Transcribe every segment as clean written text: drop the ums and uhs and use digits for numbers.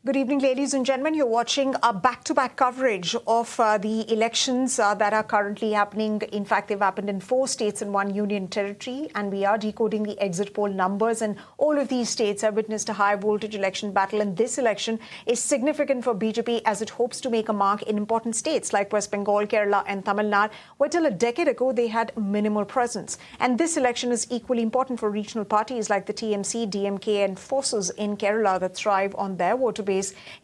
Good evening, ladies and gentlemen. You're watching a back-to-back coverage of the elections that are currently happening. In fact, they've happened in 4 states and 1 union territory, and we are decoding the exit poll numbers. And all of these states have witnessed a high-voltage election battle, and this election is significant for BJP as it hopes to make a mark in important states like West Bengal, Kerala and Tamil Nadu, where till a decade ago they had minimal presence. And this election is equally important for regional parties like the TMC, DMK and forces in Kerala that thrive on their voter base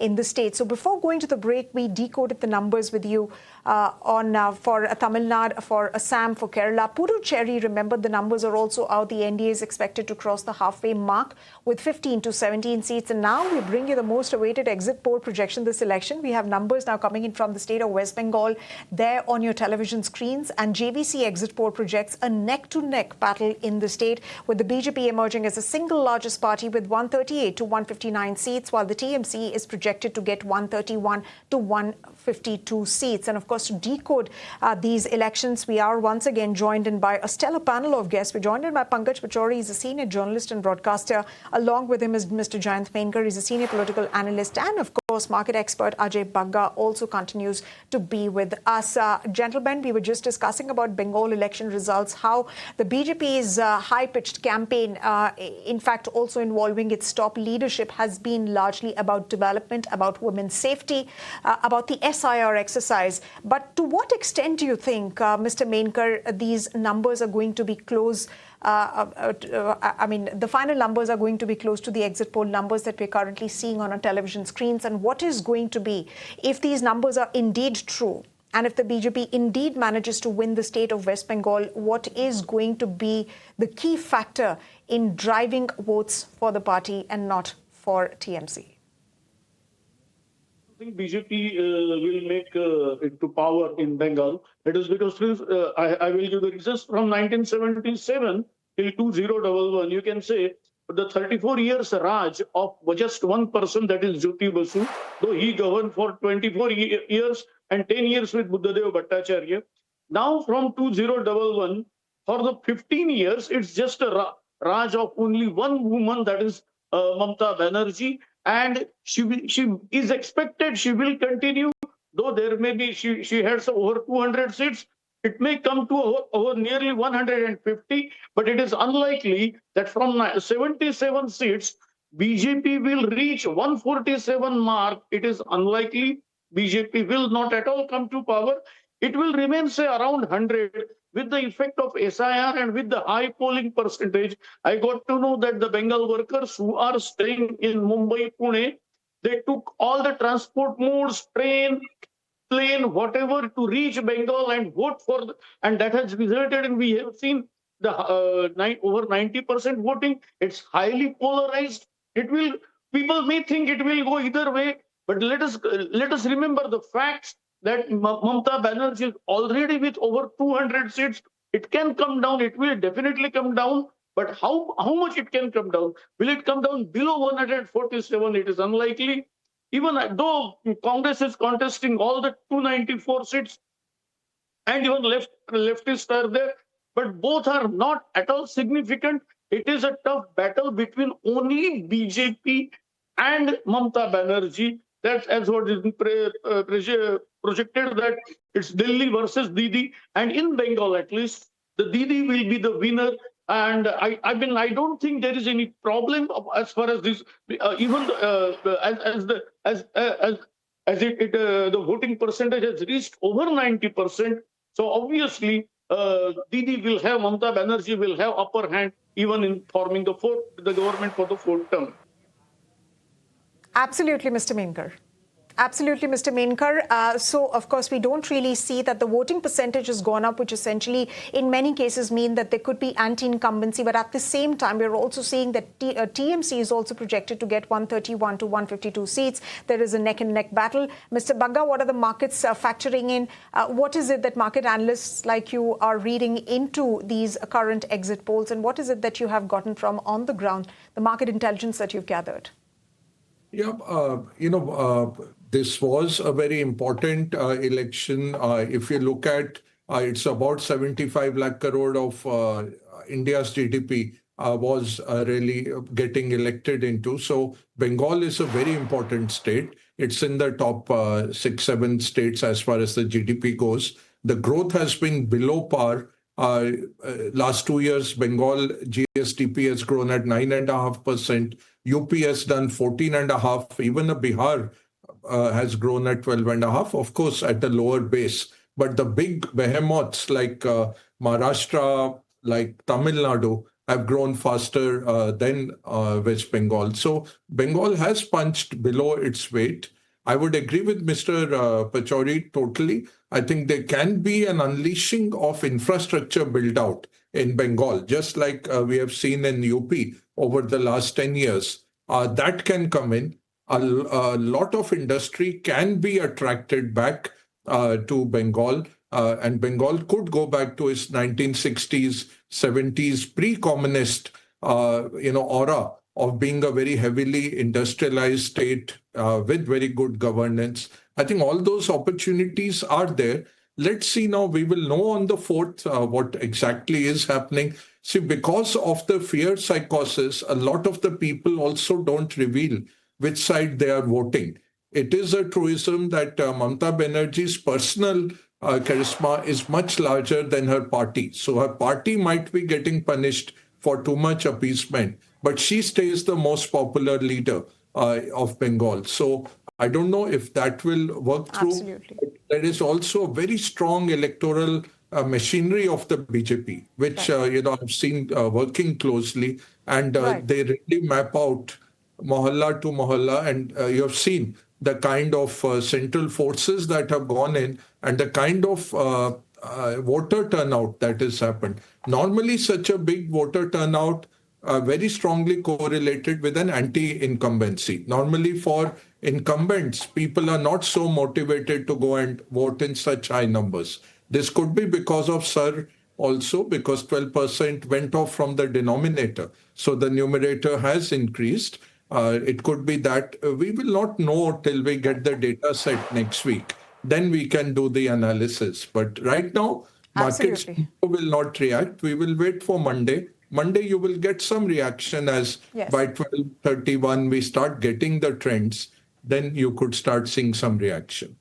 in the state. So before going to the break, we decoded the numbers with you for Tamil Nadu, for Assam, for Kerala. Puducherry, remember, the numbers are also out. The NDA is expected to cross the halfway mark with 15 to 17 seats. And now we bring you the most awaited exit poll projection this election. We have numbers now coming in from the state of West Bengal there on your television screens. And JVC exit poll projects a neck-to-neck battle in the state, with the BJP emerging as the single largest party with 138 to 159 seats, while the TMC is projected to get 131 to 152 seats. And of course, to decode these elections, we are once again joined in by a stellar panel of guests. We're joined in by Pankaj Pachori. He's a senior journalist and broadcaster. Along with him is Mr. Jayant Menkar. He's a senior political analyst. And of course, market expert Ajay Bagga also continues to be with us. Gentlemen, we were just discussing about Bengal election results, how the BJP's high-pitched campaign, in fact, also involving its top leadership, has been largely about development, about women's safety, about the SIR exercise. But to what extent do you think, Mr. Menkar, these numbers are going to be close? I mean, the final numbers are going to be close to the exit poll numbers that we're currently seeing on our television screens. And what is going to be, if these numbers are indeed true, and if the BJP indeed manages to win the state of West Bengal, what is going to be the key factor in driving votes for the party and not for TMC? I think BJP will make it to power in Bengal. It is because I will give the reasons from 1977 till 2011. You can say the 34 years Raj of just one person, that is Jyoti Basu, though he governed for 24 years and 10 years with Buddhadev Bhattacharya. Now from 2011, for the 15 years, it's just a Raj of only one woman, that is Mamata Banerjee. And she is expected, she will continue, though there may be, she has over 200 seats. It may come to over nearly 150, but it is unlikely that from 77 seats, BJP will reach 147 mark. It is unlikely. BJP will not at all come to power. It will remain, say, around 100 with the effect of SIR and with the high polling percentage. I got to know that the Bengal workers who are staying in Mumbai, Pune, they took all the transport modes, train, plane, whatever, to reach Bengal and vote for, and that has resulted in, we have seen the over 90% voting. It's highly polarized. It will, people may think it will go either way, but let us remember the facts that Mamata Banerjee is already with over 200 seats. It can come down. It will definitely come down. But how much it can come down? Will it come down below 147? It is unlikely. Even though Congress is contesting all the 294 seats, and even leftists are there, but both are not at all significant. It is a tough battle between only BJP and Mamata Banerjee. That's as what is projected, that it's Delhi versus Didi, and in Bengal at least, the Didi will be the winner. And I mean, I don't think there is any problem as far as this, even the voting percentage has reached over 90%. So obviously, Didi will have, Mamata Banerjee will have upper hand even in forming the government for the 4th term. Absolutely, Mr. Menkar. Absolutely, Mr. Menkar. So, of course, we don't really see that the voting percentage has gone up, which essentially, in many cases, mean that there could be anti-incumbency. But at the same time, we're also seeing that TMC is also projected to get 131 to 152 seats. There is a neck-and-neck battle. Mr. Bagga, what are the markets factoring in? What is it that market analysts like you are reading into these current exit polls? And what is it that you have gotten from on the ground, the market intelligence that you've gathered? Yeah, this was a very important election. If you look at, it's about 75 lakh crore of India's GDP. was really getting elected into. So Bengal is a very important state. It's in the top 6, 7 states as far as the GDP goes. The growth has been below par. Last 2 years, Bengal GSDP has grown at 9.5%. UP has done 14.5%. Even Bihar has grown at 12.5%, of course, at a lower base. But the big behemoths like Maharashtra, like Tamil Nadu, have grown faster than West Bengal. So Bengal has punched below its weight. I would agree with Mr. Pachauri totally. I think there can be an unleashing of infrastructure build out in Bengal, just like we have seen in UP over the last 10 years. That can come in. A lot of industry can be attracted back to Bengal, and Bengal could go back to its 1960s, 70s pre-communist, aura of being a very heavily industrialized state with very good governance. I think all those opportunities are there. Let's see now. We will know on the 4th what exactly is happening. See, because of the fear psychosis, a lot of the people also don't reveal which side they are voting. It is a truism that Mamata Banerjee's personal charisma is much larger than her party. So her party might be getting punished for too much appeasement, but she stays the most popular leader of Bengal. So I don't know if that will work through. Absolutely. There is also a very strong electoral machinery of the BJP, which I've seen working closely, and they really map out mohalla to mohalla, and you have seen the kind of central forces that have gone in and the kind of voter turnout that has happened. Normally, such a big voter turnout very strongly correlated with an anti-incumbency. Normally, for incumbents, people are not so motivated to go and vote in such high numbers. This could be because of Sir also, because 12% went off from the denominator. So the numerator has increased. It could be that we will not know till we get the data set next week. Then we can do the analysis. But right now, markets Absolutely. will not react. We will wait for Monday. Monday, you will get some reaction as by 12:31 we start getting the trends. Then you could start seeing some reaction.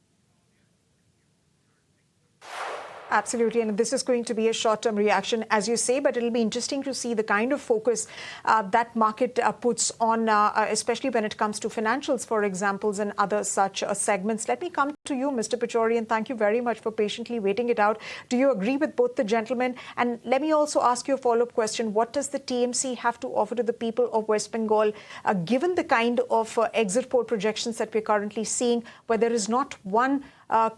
Absolutely. And this is going to be a short-term reaction, as you say, but it'll be interesting to see the kind of focus that market puts on, especially when it comes to financials, for examples, and other such segments. Let me come to you, Mr. Pachauri, and thank you very much for patiently waiting it out. Do you agree with both the gentlemen? And let me also ask you a follow-up question. What does the TMC have to offer to the people of West Bengal, given the kind of exit poll projections that we're currently seeing, where there is not one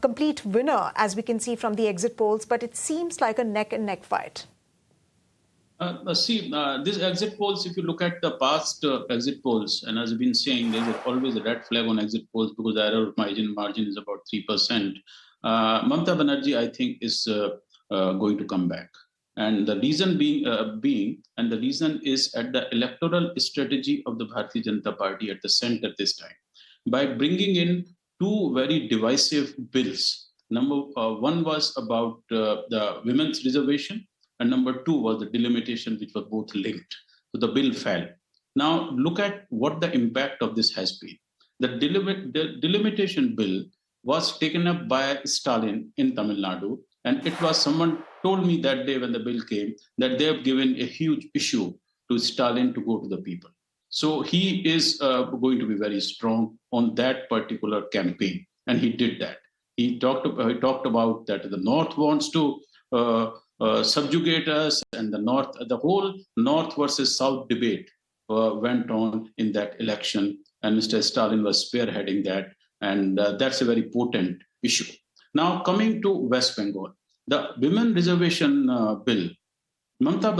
complete winner, as we can see from the exit polls, but it seems like a neck-and-neck fight? These exit polls, if you look at the past exit polls, and as I've been saying, there's always a red flag on exit polls because the error margin is about 3%. Mamata Banerjee, I think, is going to come back. And the reason the reason is at the electoral strategy of the Bharatiya Janata Party at the center this time. By bringing in two very divisive bills. Number one was about the women's reservation, and number two was the delimitation, which were both linked. So the bill fell. Now look at what the impact of this has been. The delimitation bill was taken up by Stalin in Tamil Nadu, and it was someone told me that day when the bill came that they have given a huge issue to Stalin to go to the people. So he is going to be very strong on that particular campaign, and he did that. He talked about that the North wants to subjugate us, and the whole North versus South debate went on in that election, and Mr. Stalin was spearheading that, and that's a very potent issue. Now coming to West Bengal, the women reservation bill. Mamata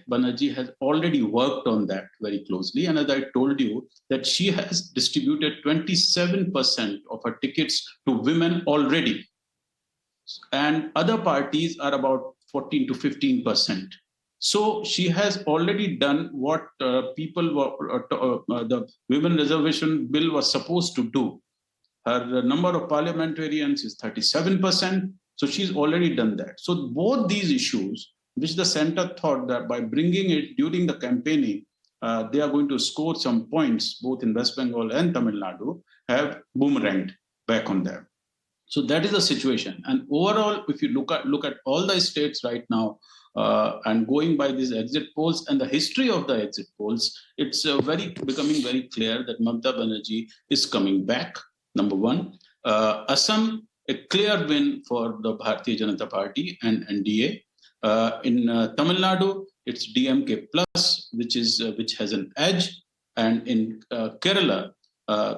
Banerjee has already worked on that very closely. And as I told you, that she has distributed 27% of her tickets to women already. And other parties are about 14 to 15%. So she has already done what the women reservation bill was supposed to do. Her number of parliamentarians is 37%. So she's already done that. So both these issues which the center thought that by bringing it during the campaigning, they are going to score some points, both in West Bengal and Tamil Nadu, have boomeranged back on them. So that is the situation. And overall, if you look at all the states right now, and going by these exit polls and the history of the exit polls, it's becoming very clear that Mamata Banerjee is coming back. Number one, Assam, a clear win for the Bharatiya Janata Party and NDA. In Tamil Nadu, it's DMK plus, which has an edge, and in Kerala,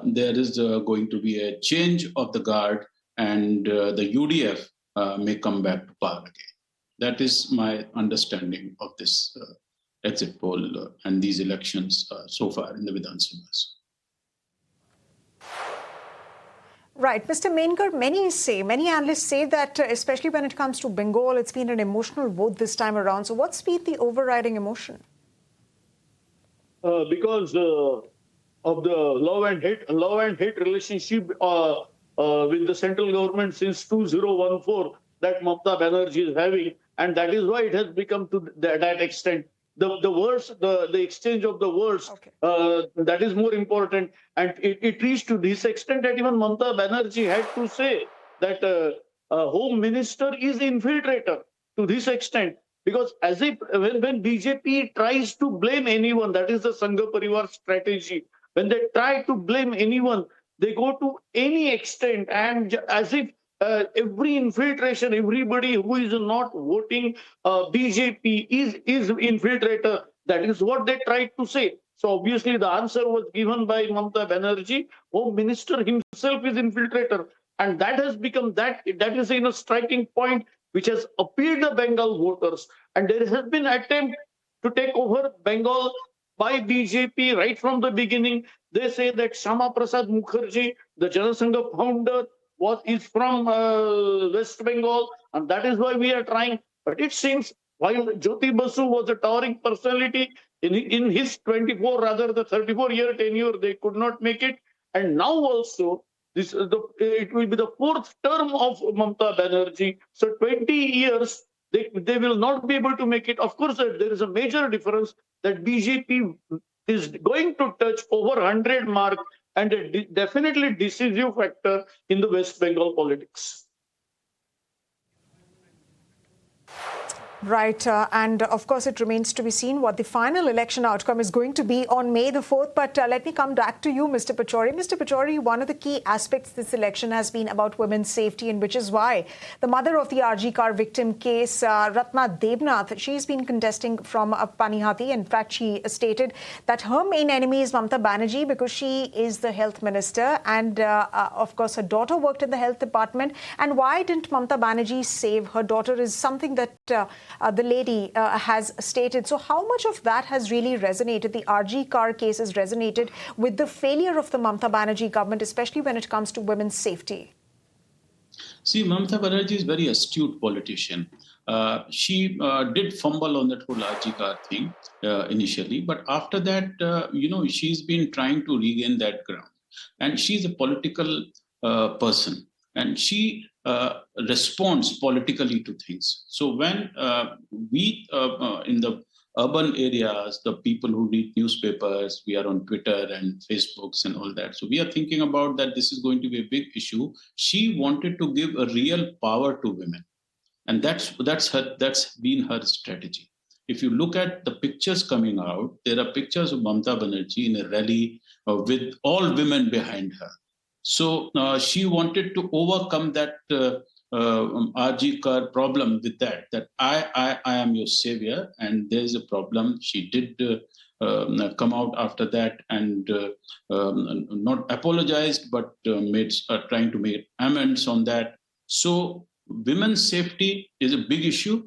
there is going to be a change of the guard, and the UDF may come back to power again. That is my understanding of this exit poll and these elections so far in the Vidhan Sabhas. Right. Mr. Menkar, many analysts say that, especially when it comes to Bengal, it's been an emotional vote this time around. So what's been the overriding emotion? Because of the love and hate relationship with the central government since 2014 that Mamata Banerjee is having, and that is why it has become to that extent. The words, the exchange of the words, Okay. that is more important. And it reached to this extent that even Mamata Banerjee had to say that Home Minister is infiltrator to this extent. Because as if when BJP tries to blame anyone, that is the Sangha Parivar strategy. When they try to blame anyone, they go to any extent, and as if every infiltration, everybody who is not voting BJP is infiltrator. That is what they tried to say. So obviously the answer was given by Mamata Banerjee. Home Minister himself is infiltrator, and that has become that is a striking point which has appealed the Bengal voters. And there has been attempt to take over Bengal by BJP right from the beginning. They say that Shama Prasad Mukherjee, the Janasangha founder, is from West Bengal, and that is why we are trying. But it seems while Jyoti Basu was a towering personality, in his 24, rather the 34-year tenure, they could not make it. And now also, it will be the fourth term of Mamata Banerjee. So 20 years, they will not be able to make it. Of course, there is a major difference that BJP is going to touch over 100 mark, and a definitely decisive factor in the West Bengal politics. Right. And of course, it remains to be seen what the final election outcome is going to be on May the 4th. But let me come back to you, Mr. Pachauri. Mr. Pachauri, one of the key aspects this election has been about women's safety, and which is why the mother of the RG car victim case, Ratna Debnath, she's been contesting from Panihati. In fact, she stated that her main enemy is Mamata Banerjee because she is the health minister. And of course, her daughter worked in the health department. And why didn't Mamata Banerjee save her daughter is something that the lady has stated. So how much of that has really resonated? The RG car case has resonated with the failure of the Mamata Banerjee government, especially when it comes to women's safety. See, Mamata Banerjee is a very astute politician. She did fumble on that whole RG car thing initially, but after that, she's been trying to regain that ground. And she's a political person, and she responds politically to things. So when we in the urban areas, the people who read newspapers, we are on Twitter and Facebooks and all that. So we are thinking about that this is going to be a big issue. She wanted to give a real power to women, and that's been her strategy. If you look at the pictures coming out, there are pictures of Mamata Banerjee in a rally with all women behind her. So she wanted to overcome that RG Kar problem with that I am your savior, and there's a problem. She did come out after that and not apologized, but trying to make amends on that. So women's safety is a big issue,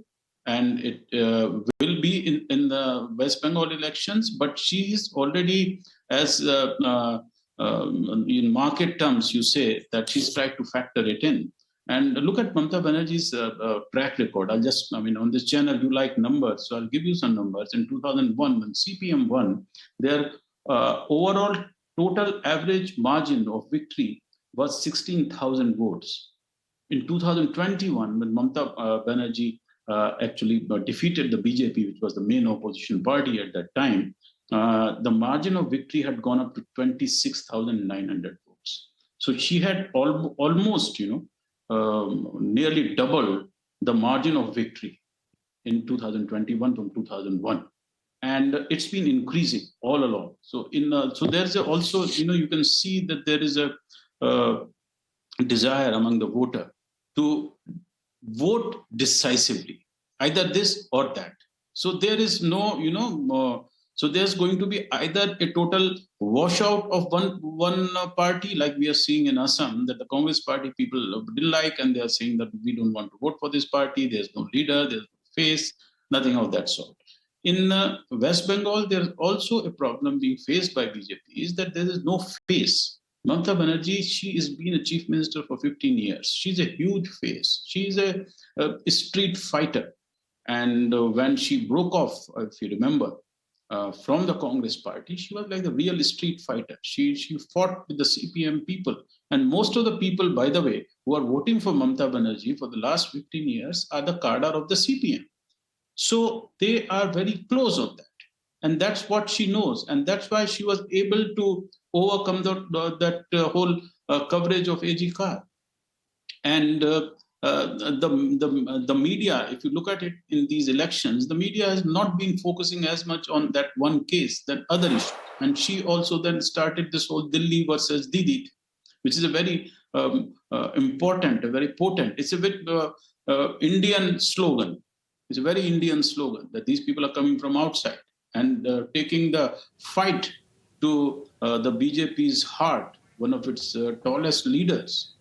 and it will be in the West Bengal elections, but she is already, as in market terms, you say that she's tried to factor it in. And look at Mamata Banerjee's track record. On this channel, you like numbers, so I'll give you some numbers. In 2001, when CPM won, their overall total average margin of victory was 16,000 votes. In 2021, when Mamata Banerjee actually defeated the BJP, which was the main opposition party at that time, the margin of victory had gone up to 26,900 votes. So she had almost, nearly double the margin of victory in 2021 from 2001. And it's been increasing all along. So there's also, you can see that there is a desire among the voter to vote decisively, either this or that. So there is no, so there's going to be either a total washout of one party, like we are seeing in Assam, that the Congress party people didn't like, and they are saying that we don't want to vote for this party. There's no leader, there's no face, nothing of that sort. In West Bengal, there's also a problem being faced by BJP, is that there is no face. Mamata Banerjee, she has been a chief minister for 15 years. She's a huge face. She's a street fighter. And when she broke off, if you remember, from the Congress party, she was like a real street fighter. She fought with the CPM people. And most of the people, by the way, who are voting for Mamata Banerjee for the last 15 years are the cadre of the CPM. So they are very close on that. And that's what she knows. And that's why she was able to overcome that whole coverage of AG Kar. And the media, if you look at it in these elections, the media has not been focusing as much on that one case, that other issue. And she also then started this whole Delhi versus Didi, which is a very important, a very potent, it's a bit Indian slogan. It's a very Indian slogan that these people are coming from outside and taking the fight to the BJP's heart, one of its tallest leaders,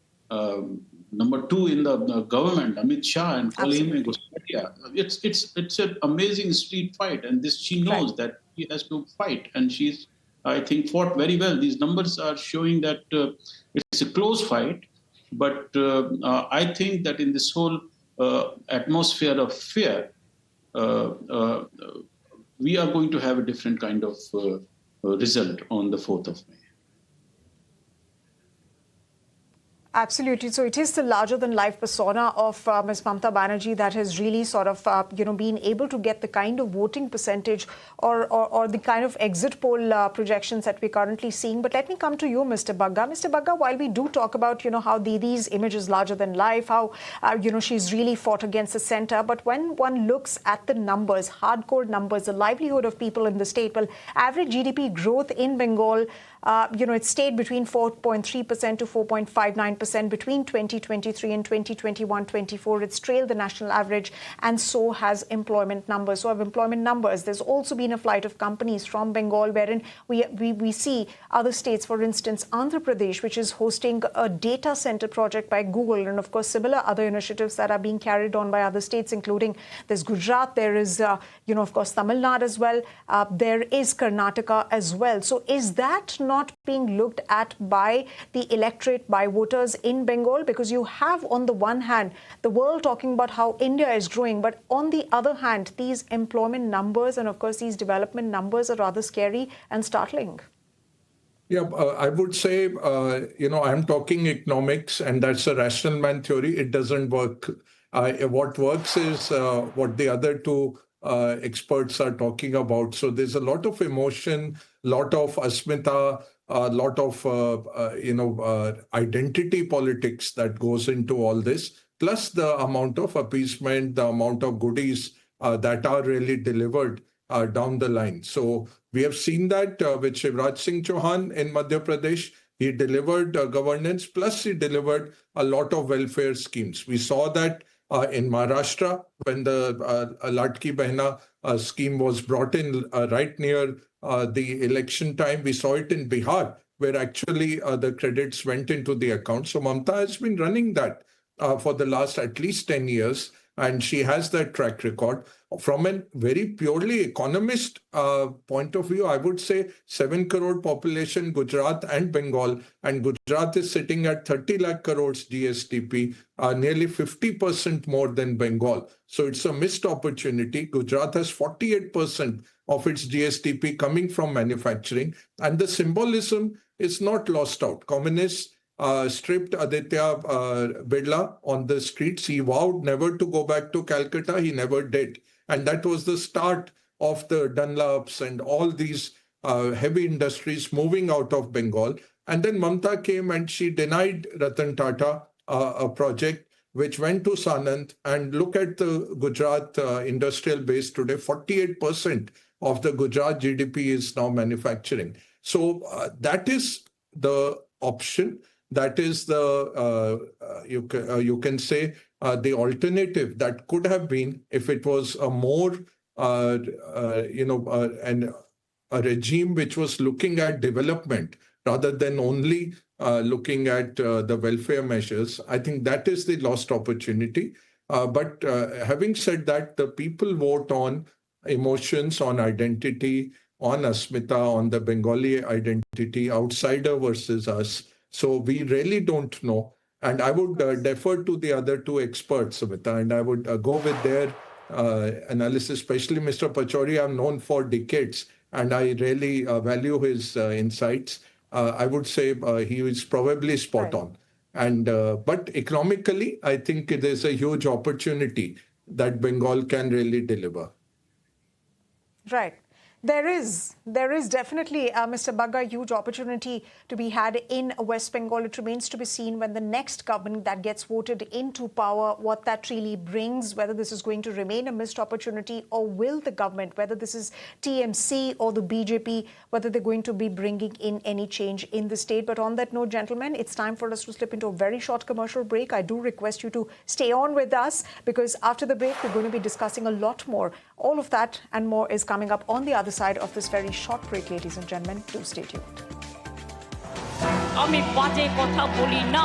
number 2 in the government, Amit Shah, and calling him a Gustatia. It's an amazing street fight, and this she knows that she has to fight, and she's, I think, fought very well. These numbers are showing that it's a close fight, but I think that in this whole atmosphere of fear, we are going to have a different kind of result on the 4th of May. Absolutely. So it is the larger-than-life persona of Ms. Mamata Banerjee that has really sort of, been able to get the kind of voting percentage or the kind of exit poll projections that we're currently seeing. But let me come to you, Mr. Bagga. Mr. Bagga, while we do talk about, how Didi's image is larger than life, how, she's really fought against the center. But when one looks at the numbers, hardcore numbers, the livelihood of people in the state, well, average GDP growth in Bengal, it stayed between 4.3% to 4.59% between 2023 and 2021-24. It's trailed the national average, and so has employment numbers. So have employment numbers. There's also been a flight of companies from Bengal, wherein we see other states, for instance, Andhra Pradesh, which is hosting a data center project by Google, and of course similar other initiatives that are being carried on by other states, including there's Gujarat, there is, of course, Tamil Nadu as well. There is Karnataka as well. So is that not being looked at by the electorate, by voters in Bengal? Because you have, on the one hand, the world talking about how India is growing, but on the other hand, these employment numbers and, of course, these development numbers are rather scary and startling. Yeah, I would say, I'm talking economics, and that's a rational man theory. It doesn't work. What works is what the other two experts are talking about. So there's a lot of emotion, lot of asmita, a lot of, identity politics that goes into all this, plus the amount of appeasement, the amount of goodies that are really delivered down the line. So we have seen that with Shivraj Singh Chauhan in Madhya Pradesh. He delivered governance, plus he delivered a lot of welfare schemes. We saw that in Maharashtra when the Latki Behna scheme was brought in right near the election time. We saw it in Bihar, where actually the credits went into the account. So Mamata has been running that for the last at least 10 years. And she has that track record. From a very purely economist point of view, I would say 7 crore population, Gujarat and Bengal. And Gujarat is sitting at 30 lakh crores GSDP, nearly 50% more than Bengal. So it's a missed opportunity. Gujarat has 48% of its GSDP coming from manufacturing. And the symbolism is not lost out. Communists stripped Aditya Birla on the streets. He vowed never to go back to Calcutta. He never did. And that was the start of the Dunlops and all these heavy industries moving out of Bengal. And then Mamata came and she denied Ratan Tata a project which went to Sanand. And look at the Gujarat industrial base today. 48% of the Gujarat GDP is now manufacturing. So that is the option. That is the, you can say, the alternative that could have been if it was a more, and a regime which was looking at development rather than only looking at the welfare measures. I think that is the lost opportunity. But having said that, the people vote on emotions, on identity, on Asmita, on the Bengali identity, outsider versus us. So we really don't know. And I would defer to the other two experts, Asmita, and I would go with their analysis, especially Mr. Pachauri. I'm known for decades, and I really value his insights. I would say he is probably spot on. And but economically, I think it is a huge opportunity that Bengal can really deliver. Right. There is definitely, Mr. Bagga, a huge opportunity to be had in West Bengal. It remains to be seen when the next government that gets voted into power, what that really brings, whether this is going to remain a missed opportunity, or will the government, whether this is TMC or the BJP, whether they're going to be bringing in any change in the state. But on that note, gentlemen, it's time for us to slip into a very short commercial break. I do request you to stay on with us, because after the break, we're going to be discussing a lot more. All of that and more is coming up on the other side of this very short break, ladies and gentlemen. Do stay tuned. আমি বাজে কথা বলি না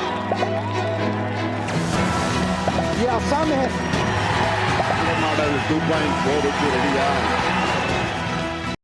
ये आसान है model 2.4 की ready है